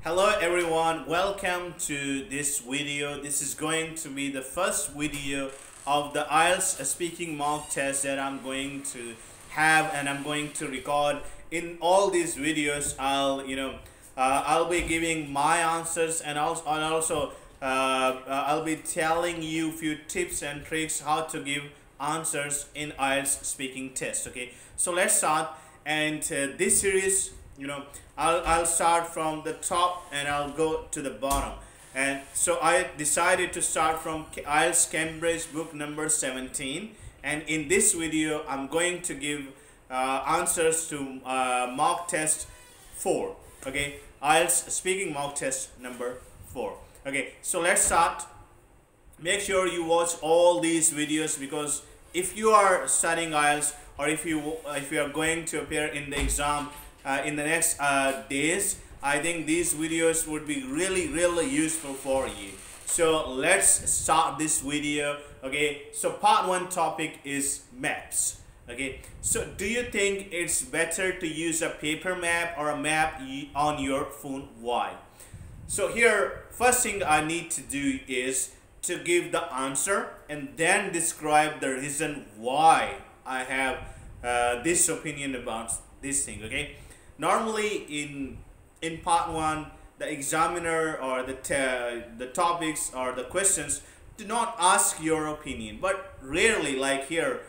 Hello everyone, welcome to this video. This is going to be the first video of the IELTS speaking mock test that I'm going to have, and I'm going to record. In all these videos I'll be giving my answers, and also I'll be telling you few tips and tricks how to give answers in IELTS speaking test. Okay, so let's start. And this series, I'll start from the top and I'll go to the bottom. And so I decided to start from IELTS Cambridge book number 17, and in this video I'm going to give answers to mock test 4. Okay, IELTS speaking mock test number 4. Okay, so let's start. Make sure you watch all these videos, because if you are studying IELTS, or if you are going to appear in the exam in the next days, I think these videos would be really useful for you. So let's start this video. Okay, so part 1 topic is maps. Okay, so do you think it's better to use a paper map or a map on your phone? Why? So here, first thing I need to do is to give the answer and then describe the reason why I have this opinion about this thing. Okay, normally in part 1, the examiner or the topics or the questions do not ask your opinion, but rarely, like here,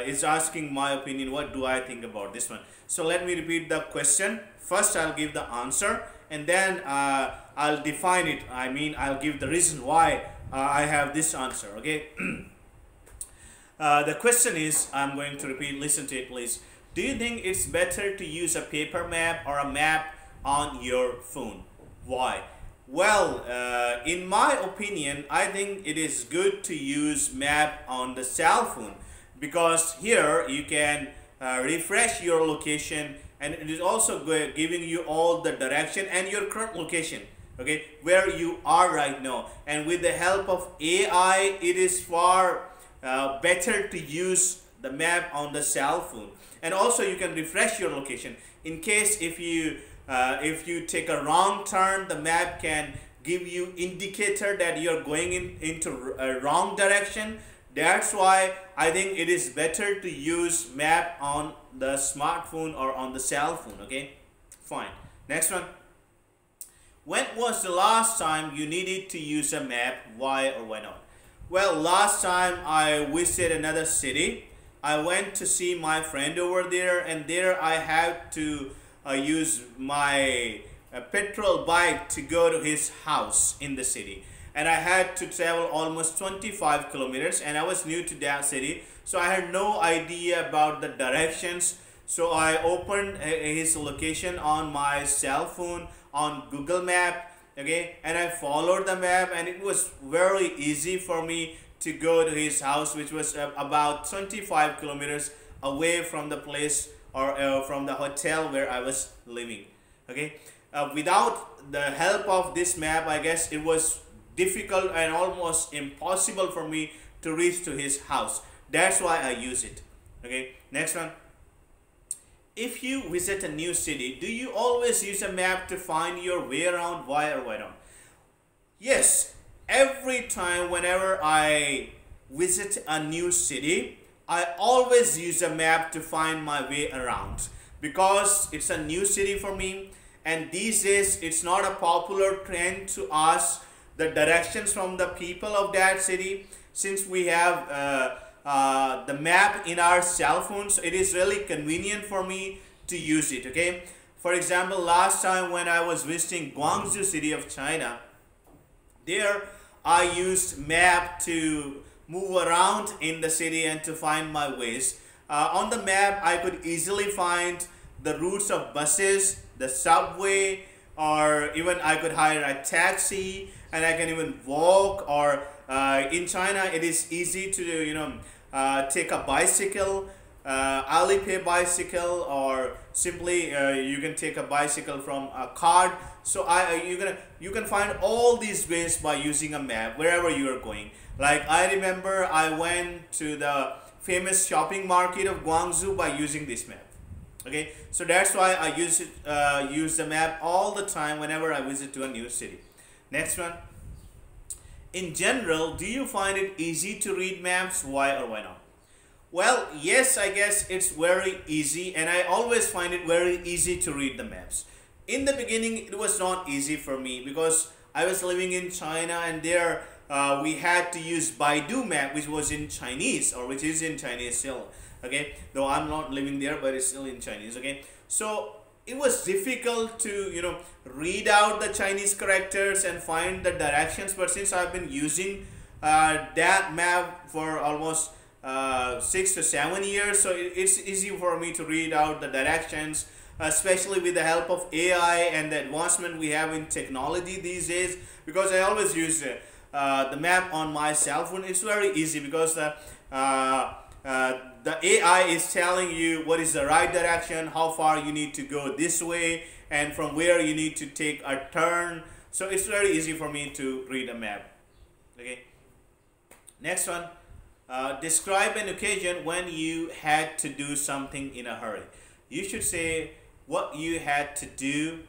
is asking my opinion. What do I think about this one? So let me repeat the question. First I'll give the answer, and then I'll define it. I mean, I'll give the reason why I have this answer. Okay. The question is, I'm going to repeat, listen to it please. Do you think it's better to use a paper map or a map on your phone? Why? Well, in my opinion, I think it is good to use map on the cell phone, because here you can refresh your location, and it is also giving you all the direction and your current location, okay, where you are right now. And with the help of AI, it is far better to use the map on the cell phone. And also you can refresh your location in case if you take a wrong turn, the map can give you indicator that you're going into a wrong direction. That's why I think it is better to use map on the smartphone or on the cell phone. Okay, fine. Next one. When was the last time you needed to use a map? Why or why not? Well, last time I visited another city. I went to see my friend over there, and there I had to use my petrol bike to go to his house in the city. And I had to travel almost 25 kilometers, and I was new to that city, so I had no idea about the directions. So I opened his location on my cell phone on Google Map. Okay, and I followed the map, and it was very easy for me to go to his house, which was about 25 kilometers away from the place, or from the hotel where I was living. Okay, without the help of this map, I guess it was difficult and almost impossible for me to reach to his house. That's why I use it. Okay, next one. If you visit a new city, do you always use a map to find your way around? Why or why not? Yes, every time whenever I visit a new city, I always use a map to find my way around, because it's a new city for me, and these days it's not a popular trend to ask the directions from the people of that city. Since we have the map in our cell phones, it is really convenient for me to use it. Okay, for example, last time when I was visiting Guangzhou city of China, there I used map to move around in the city and to find my ways. On the map I could easily find the routes of buses, the subway, or even I could hire a taxi, and I can even walk, or in China it is easy to take a bicycle, Alipay bicycle, or simply you can take a bicycle from a card. So you can find all these ways by using a map wherever you are going. Like I remember I went to the famous shopping market of Guangzhou by using this map. Okay, so that's why I use the map all the time whenever I visit to a new city. Next one. In general, do you find it easy to read maps? Why or why not? Well, yes, I guess it's very easy, and I always find it very easy to read the maps. In the beginning, it was not easy for me because I was living in China, and there we had to use Baidu map, which was in Chinese, or which is in Chinese still. Okay, though I'm not living there, but it's still in Chinese. Okay, so it was difficult to read out the Chinese characters and find the directions. But since I've been using that map for almost 6 to 7 years, so it's easy for me to read out the directions, especially with the help of AI and the advancement we have in technology these days, because I always use the map on my cell phone. It's very easy because the AI is telling you what is the right direction, how far you need to go this way, and from where you need to take a turn. So it's very easy for me to read a map. Okay, next one. Describe an occasion when you had to do something in a hurry. You should say what you had to do,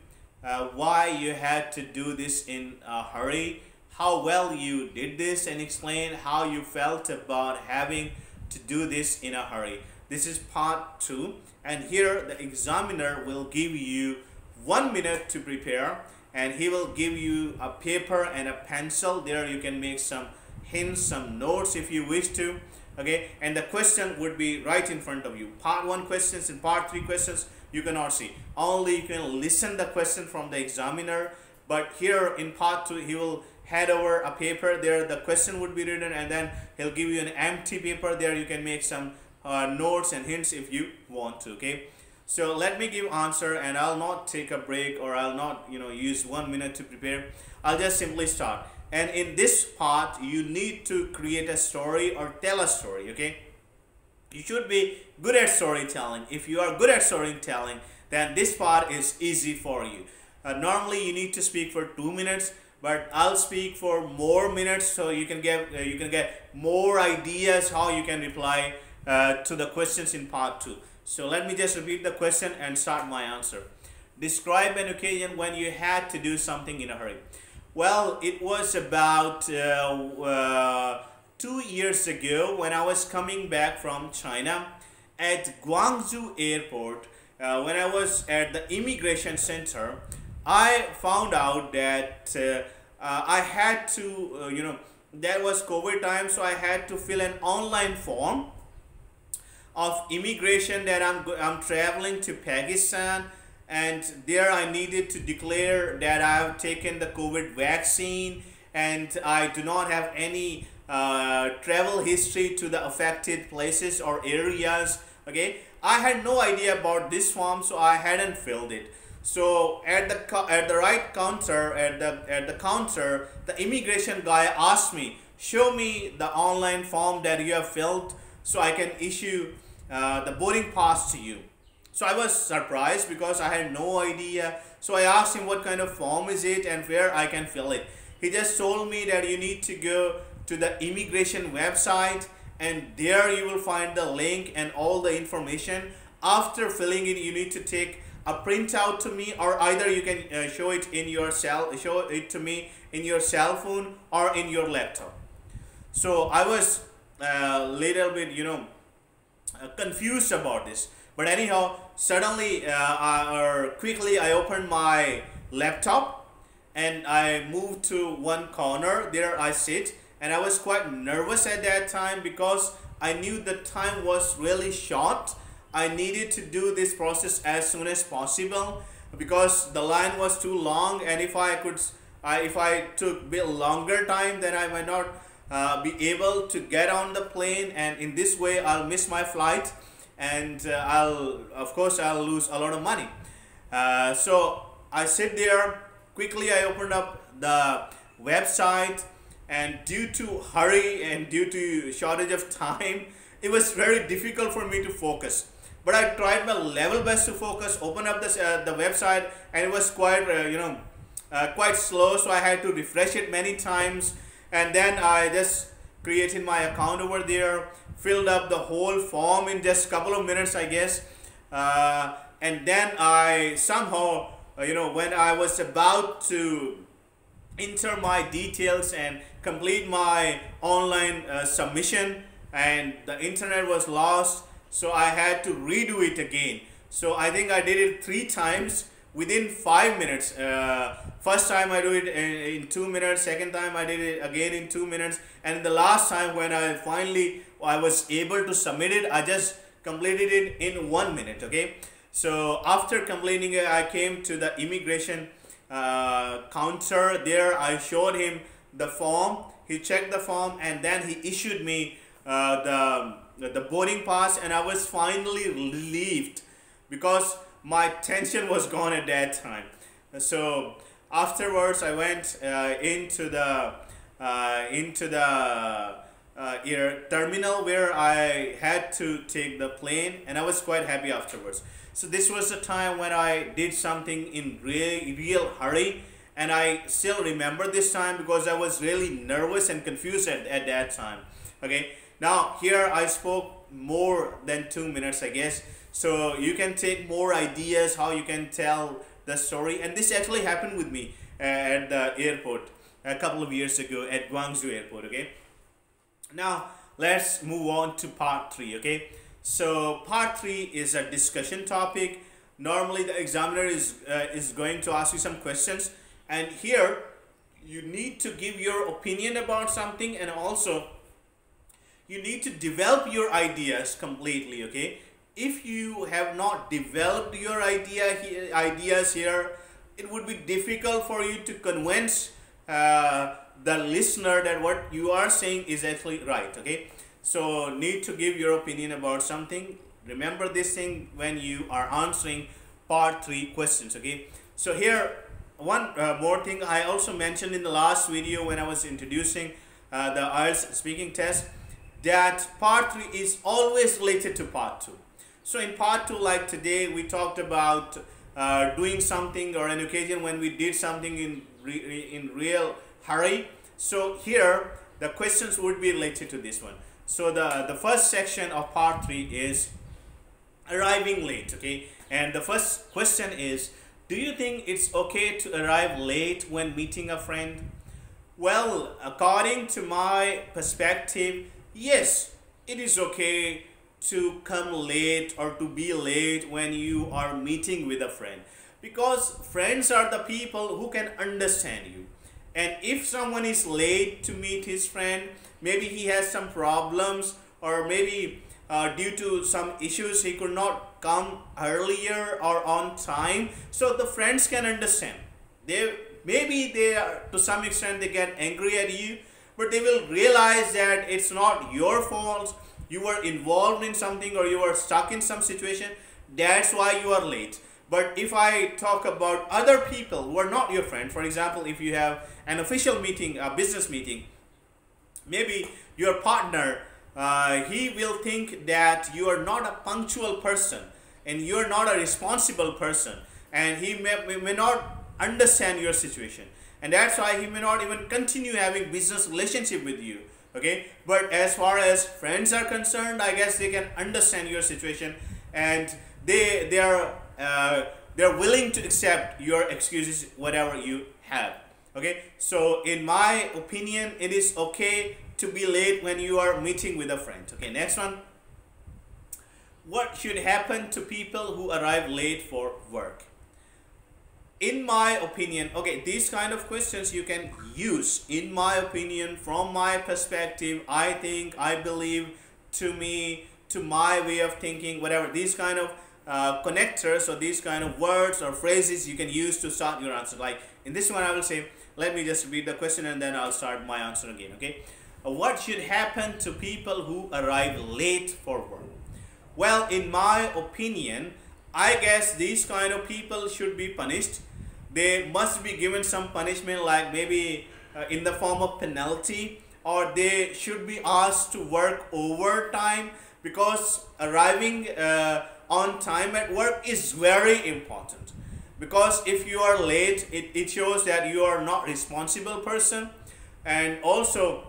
why you had to do this in a hurry, how well you did this, and explain how you felt about having to do this in a hurry. This is part 2, and here the examiner will give you 1 minute to prepare, and he will give you a paper and a pencil. There you can make some hints, some notes if you wish to. Okay, and the question would be right in front of you. Part 1 questions and part 3 questions you cannot see, only you can listen the question from the examiner. But here in part 2 he will hand over a paper. There the question would be written, and then he'll give you an empty paper. There you can make some notes and hints if you want to. Okay, so let me give answer, and I'll not take a break, or I'll not use 1 minute to prepare. I'll just simply start. And in this part you need to create a story or tell a story. Okay, you should be good at storytelling. If you are good at storytelling, then this part is easy for you. Normally you need to speak for 2 minutes, but I'll speak for more minutes, so you can get more ideas how you can reply to the questions in part 2. So let me just repeat the question and start my answer. Describe an occasion when you had to do something in a hurry. Well, it was about 2 years ago when I was coming back from China at Guangzhou airport. When I was at the immigration center, I found out that I had to, that was COVID time, so I had to fill an online form of immigration that I'm traveling to Pakistan, and there I needed to declare that I have taken the COVID vaccine and I do not have any travel history to the affected places or areas. Okay, I had no idea about this form, so I hadn't filled it. So at the right counter, at the counter, the immigration guy asked me, show me the online form that you have filled so I can issue the boarding pass to you. So I was surprised because I had no idea. So I asked him what kind of form is it and where I can fill it. He just told me that you need to go to the immigration website, and there you will find the link and all the information. After filling it, you need to take a printout to me, or either you can show it to me in your cell phone or in your laptop. So I was a little bit confused about this. But anyhow, suddenly or quickly I opened my laptop and I moved to one corner. There I sit, and I was quite nervous at that time because I knew the time was really short. I needed to do this process as soon as possible because the line was too long, and if I took a bit longer time, then I might not be able to get on the plane, and in this way I'll miss my flight, and I'll lose a lot of money. So I sit there. Quickly I opened up the website, and due to hurry and due to shortage of time, it was very difficult for me to focus. But I tried my level best to focus, open up the website, and it was quite quite slow, so I had to refresh it many times. And then I just created my account over there, filled up the whole form in just a couple of minutes, I guess. and then I somehow, when I was about to enter my details and complete my online submission, and the internet was lost, so I had to redo it again. So I think I did it 3 times within 5 minutes. First time I do it in 2 minutes, second time I did it again in 2 minutes, and the last time when I was able to submit it, I just completed it in 1 minute. Okay, so after completing it, I came to the immigration counter. There I showed him the form, he checked the form, and then he issued me the boarding pass, and I was finally relieved because my tension was gone at that time. So afterwards I went into the air terminal where I had to take the plane, and I was quite happy afterwards. So this was the time when I did something in real hurry, and I still remember this time because I was really nervous and confused at that time. Okay, now here I spoke more than 2 minutes, I guess, so you can take more ideas how you can tell the story. And this actually happened with me at the airport a couple of years ago at Guangzhou airport. Okay, now let's move on to part 3. Okay, so part 3 is a discussion topic. Normally the examiner is going to ask you some questions, and here you need to give your opinion about something, and also you need to develop your ideas completely. Okay, if you have not developed your ideas here, it would be difficult for you to convince the listener that what you are saying is actually right. Okay, so need to give your opinion about something. Remember this thing when you are answering part 3 questions. Okay, so here one more thing I also mentioned in the last video when I was introducing the IELTS speaking test, that part 3 is always related to part 2. So in part 2, like today, we talked about doing something or an occasion when we did something in real hurry. So here the questions would be related to this one. So the first section of part 3 is arriving late. Okay, and the first question is, do you think it's okay to arrive late when meeting a friend? Well, according to my perspective, yes, it is okay to come late or to be late when you are meeting with a friend, because friends are the people who can understand you. And if someone is late to meet his friend, maybe he has some problems, or maybe due to some issues he could not come earlier or on time, so the friends can understand. Maybe they are, to some extent they get angry at you, but they will realize that it's not your fault. You were involved in something, or you were stuck in some situation, that's why you are late. But if I talk about other people who are not your friend, for example, if you have an official meeting, a business meeting, maybe your partner, he will think that you are not a punctual person and you are not a responsible person, and he may not understand your situation, and that's why he may not even continue having business relationship with you. Okay, but as far as friends are concerned, I guess they can understand your situation, and they're willing to accept your excuses, whatever you have. Okay, so in my opinion, it is okay to be late when you are meeting with a friend. Okay, next one. What should happen to people who arrive late for work? In my opinion, okay, these kind of questions you can use. In my opinion, from my perspective, I think, I believe, to me, to my way of thinking, whatever, these kind of connectors or these kind of words or phrases you can use to start your answer. Like in this one, I will say, let me just read the question and then I'll start my answer again. Okay, what should happen to people who arrive late for work? Well, in my opinion, I guess these kind of people should be punished. They must be given some punishment, like maybe in the form of penalty, or they should be asked to work overtime, because arriving on time at work is very important. Because if you are late, it shows that you are not responsible person, and also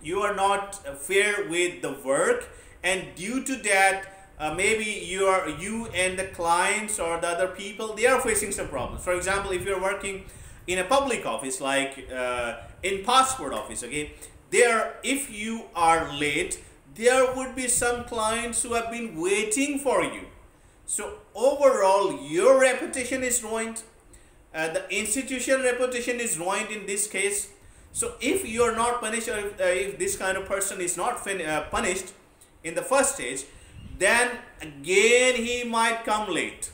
you are not fair with the work, and due to that maybe you and the clients or the other people, they are facing some problems. For example, if you're working in a public office, like in passport office, okay, there, if you are late, there would be some clients who have been waiting for you. So overall, your reputation is ruined. The institution reputation is ruined in this case. So if you are not punished, or if this kind of person is not punished in the first stage, then again he might come late,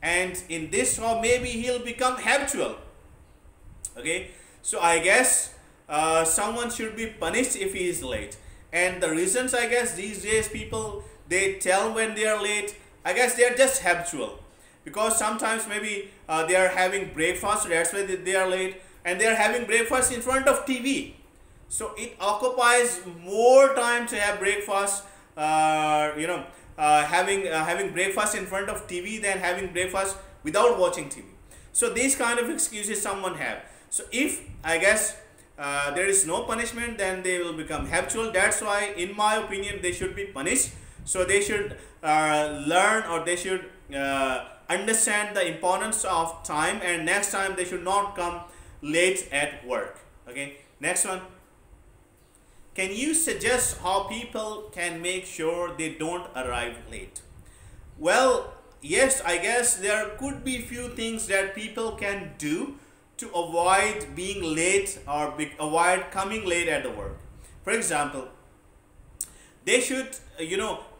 and in this, or maybe he'll become habitual. Okay, so I guess someone should be punished if he is late. And the reasons, I guess, these days people, they tell when they are late, I guess they are just habitual, because sometimes maybe they are having breakfast, so that's why they are late, and they are having breakfast in front of TV. So it occupies more time to have breakfast, having breakfast in front of TV than having breakfast without watching TV. So these kind of excuses someone have. So if, I guess, there is no punishment, then they will become habitual. That's why, in my opinion, they should be punished. So they should learn, or they should understand the importance of time, and next time they should not come late at work. Okay, next one. Can you suggest how people can make sure they don't arrive late? Well, yes, I guess there could be few things that people can do to avoid being late, or avoid coming late at the work. For example, they should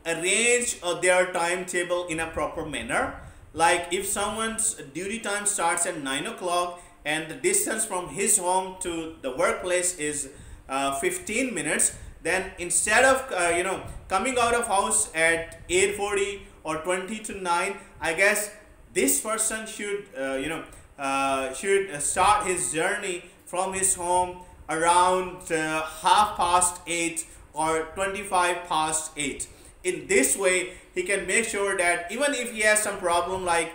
arrange their timetable in a proper manner. Like if someone's duty time starts at 9 o'clock and the distance from his home to the workplace is 15 minutes, then instead of coming out of house at 8:40 or 20 to 9, I guess this person should start his journey from his home around 8:30 or 8:25. In this way, he can make sure that even if he has some problem, like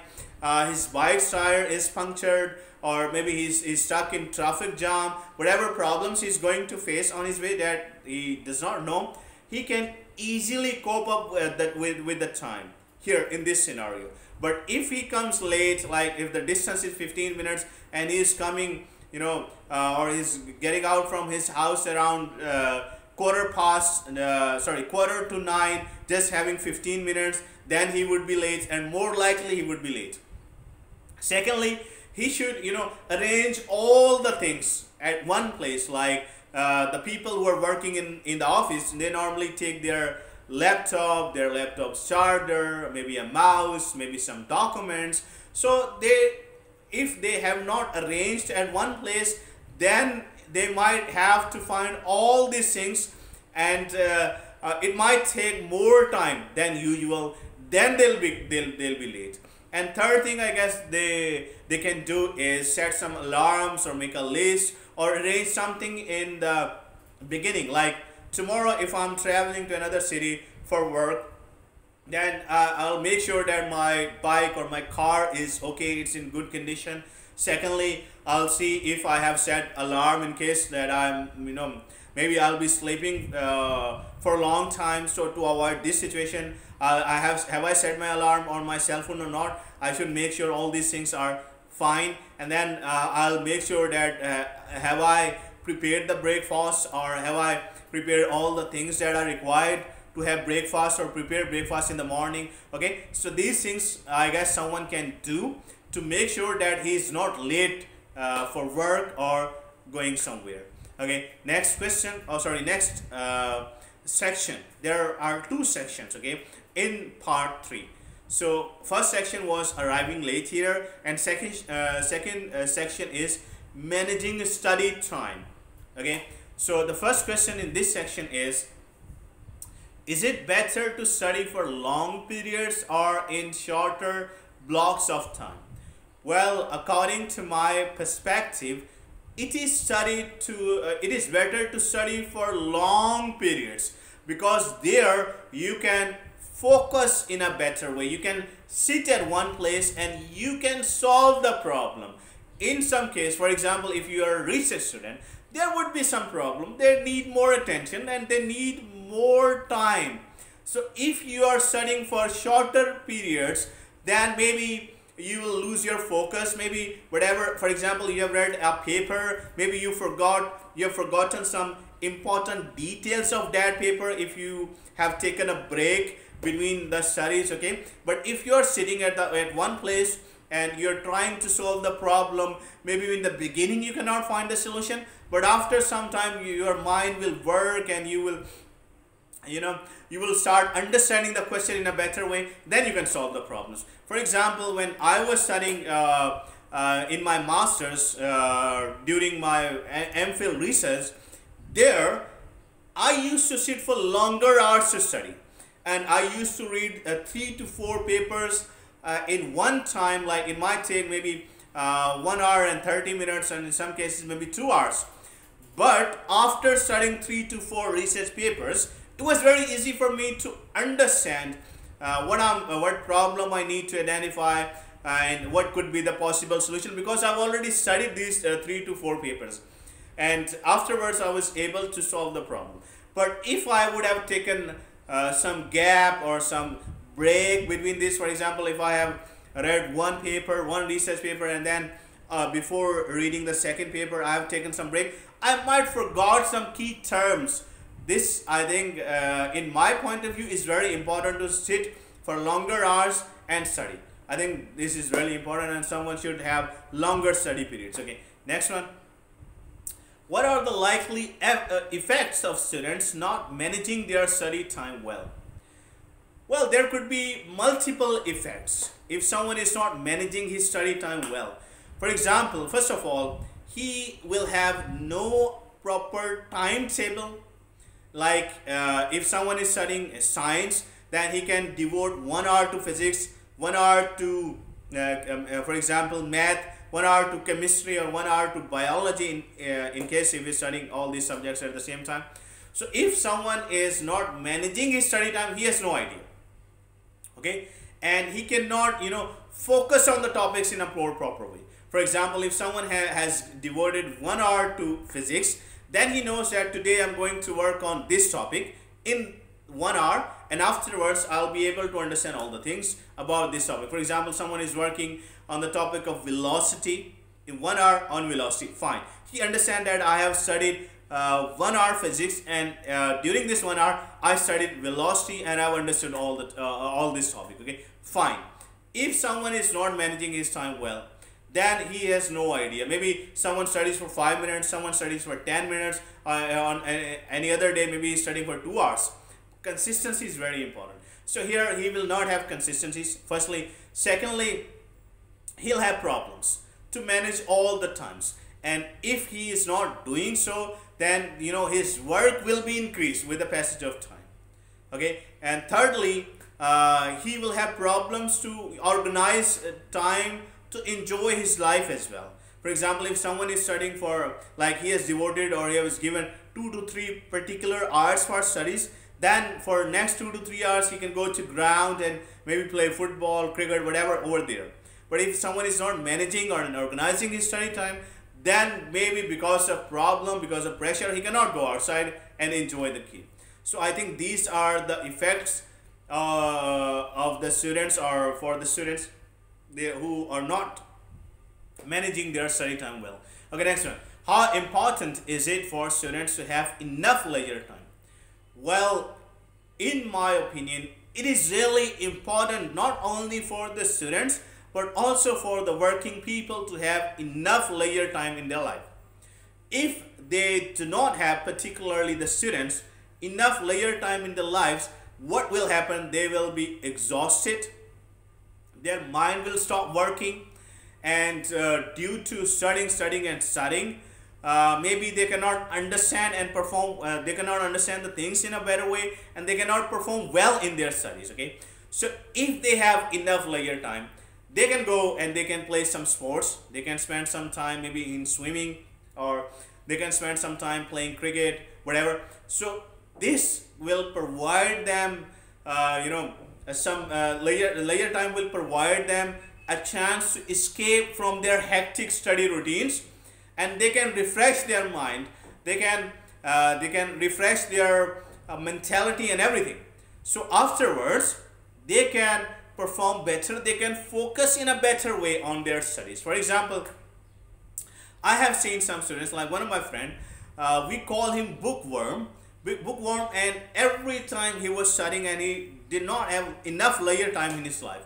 his bike's tire is punctured, or maybe he's stuck in traffic jam, whatever problems he's going to face on his way that he does not know, he can easily cope up with the time here in this scenario. But if he comes late, like if the distance is 15 minutes and he is coming, or he's getting out from his house around quarter to 9, just having 15 minutes, then he would be late, and more likely he would be late. Secondly, he should arrange all the things at one place. Like the people who are working in the office, they normally take their laptop's charger, maybe a mouse, maybe some documents. So if they have not arranged at one place, then they might have to find all these things, and it might take more time than usual. Then they'll be late. And third thing, I guess they can do is set some alarms, or make a list, or arrange something in the beginning. Like tomorrow, if I'm traveling to another city for work, then I'll make sure that my bike or my car is okay, it's in good condition. Secondly, I'll see if I have set alarm in case that I'm maybe I'll be sleeping for a long time. So to avoid this situation, have I set my alarm on my cell phone or not? I should make sure all these things are fine, and then I'll make sure that have I prepared the breakfast, or have I prepared all the things that are required to have breakfast, or prepare breakfast in the morning. Okay, so these things, I guess, someone can do to make sure that he is not late for work or going somewhere. Okay, next question, next section. There are two sections, okay, in part 3. So first section was arriving late here, and second section is managing study time. Okay, so the first question in this section is it better to study for long periods or in shorter blocks of time? Well, according to my perspective, it is better to study for long periods, because there you can focus in a better way. You can sit at one place and you can solve the problem. In some case, for example, if you are a research student, there would be some problem. They need more attention and they need more time So if you are studying for shorter periods, then maybe you will lose your focus. Maybe whatever, for example, you have read a paper, maybe you have forgotten some important details of that paper if you have taken a break between the studies. Okay, but if you are sitting at one place and you're trying to solve the problem, maybe in the beginning you cannot find the solution, but after some time your mind will work and you will, you will start understanding the question in a better way, then you can solve the problems. For example, when I was studying in my masters during my MPhil research, there I used to sit for longer hours to study, and I used to read 3 to 4 papers in one time. Like it might take maybe 1 hour and 30 minutes, and in some cases maybe 2 hours. But after studying 3 to 4 research papers, it was very easy for me to understand what problem I need to identify and what could be the possible solution, because I've already studied these 3 to 4 papers, and afterwards I was able to solve the problem. But if I would have taken some gap or some break between this, for example, if I have read one research paper, and then before reading the second paper I have taken some break, I might forgot some key terms. This, I think, in my point of view, is very important to sit for longer hours and study. I think this is really important, and someone should have longer study periods. Okay, next one. What are the likely effects of students not managing their study time well? Well, there could be multiple effects if someone is not managing his study time well. For example, first of all, he will have no proper timetable. Like if someone is studying science, then he can devote 1 hour to physics, 1 hour to for example math, 1 hour to chemistry, or 1 hour to biology in case if he's studying all these subjects at the same time. So if someone is not managing his study time, he has no idea. Okay, and he cannot focus on the topics in a proper way. For example, if someone has devoted 1 hour to physics, then he knows that today I'm going to work on this topic in 1 hour, and afterwards I'll be able to understand all the things about this topic. For example, someone is working on the topic of velocity in 1 hour on velocity. Fine, he understands that I have studied 1 hour physics, and during this 1 hour I studied velocity and I've understood all this topic. Okay, fine. If someone is not managing his time well, then he has no idea. Maybe someone studies for 5 minutes, someone studies for 10 minutes, on any other day maybe he's studying for 2 hours. Consistency is very important. So here he will not have consistencies, firstly. Secondly, he'll have problems to manage all the times, and if he is not doing so, then his work will be increased with the passage of time. Okay, and thirdly, he will have problems to organize time to enjoy his life as well. For example, if someone is studying for, like, he has devoted or he has given 2 to 3 particular hours for studies, then for next 2 to 3 hours he can go to ground and maybe play football, cricket, whatever over there. But if someone is not managing or organizing his study time, then maybe because of problem, because of pressure, he cannot go outside and enjoy the game. So I think these are the effects of the students, or for the students who are not managing their study time well. Okay, next one. How important is it for students to have enough leisure time? Well, in my opinion, it is really important not only for the students but also for the working people to have enough leisure time in their life. If they do not have, particularly the students, enough leisure time in their lives, what will happen? They will be exhausted, their mind will stop working, and due to studying, maybe they cannot understand and perform, they cannot understand the things in a better way, and they cannot perform well in their studies. Okay, so if they have enough leisure time, they can go and they can play some sports, they can spend some time maybe in swimming, or they can spend some time playing cricket, whatever. So this will provide them some leisure time will provide them a chance to escape from their hectic study routines, and they can refresh their mind, they can refresh their mentality and everything. So afterwards, they can perform better, they can focus in a better way on their studies. For example, I have seen some students, like one of my friend, we call him bookworm, bookworm, and every time he was studying and he did not have enough layer time in his life.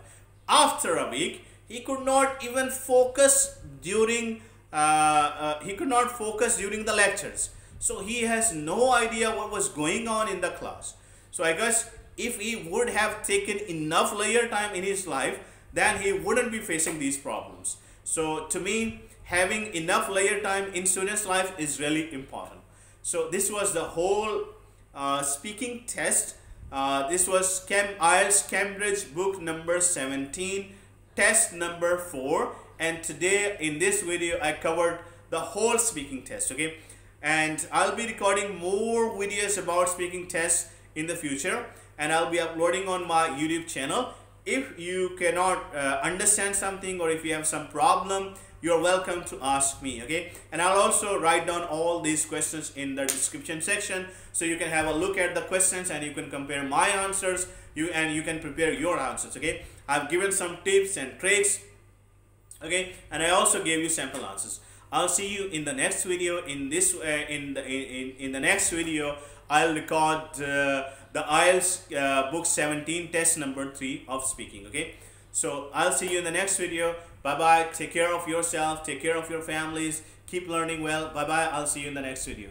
After a week, he could not even focus during the lectures. So he has no idea what was going on in the class. So I guess if he would have taken enough layer time in his life, then he wouldn't be facing these problems. So to me, having enough layer time in students' life is really important. So this was the whole speaking test. This was IELTS Cambridge book number 17, test number 4. And today in this video, I covered the whole speaking test, okay? And I'll be recording more videos about speaking tests in the future, and I'll be uploading on my YouTube channel. If you cannot understand something, or if you have some problem, you're welcome to ask me, okay? And I'll also write down all these questions in the description section, so you can have a look at the questions and you can compare my answers, you can prepare your answers, okay? I've given some tips and tricks, okay, and I also gave you sample answers. I'll see you in the next video. In the next video, I'll record the IELTS book 17, test number 3 of speaking, okay? So I'll see you in the next video. Bye bye. Take care of yourself, take care of your families, keep learning well. Bye bye. I'll see you in the next video.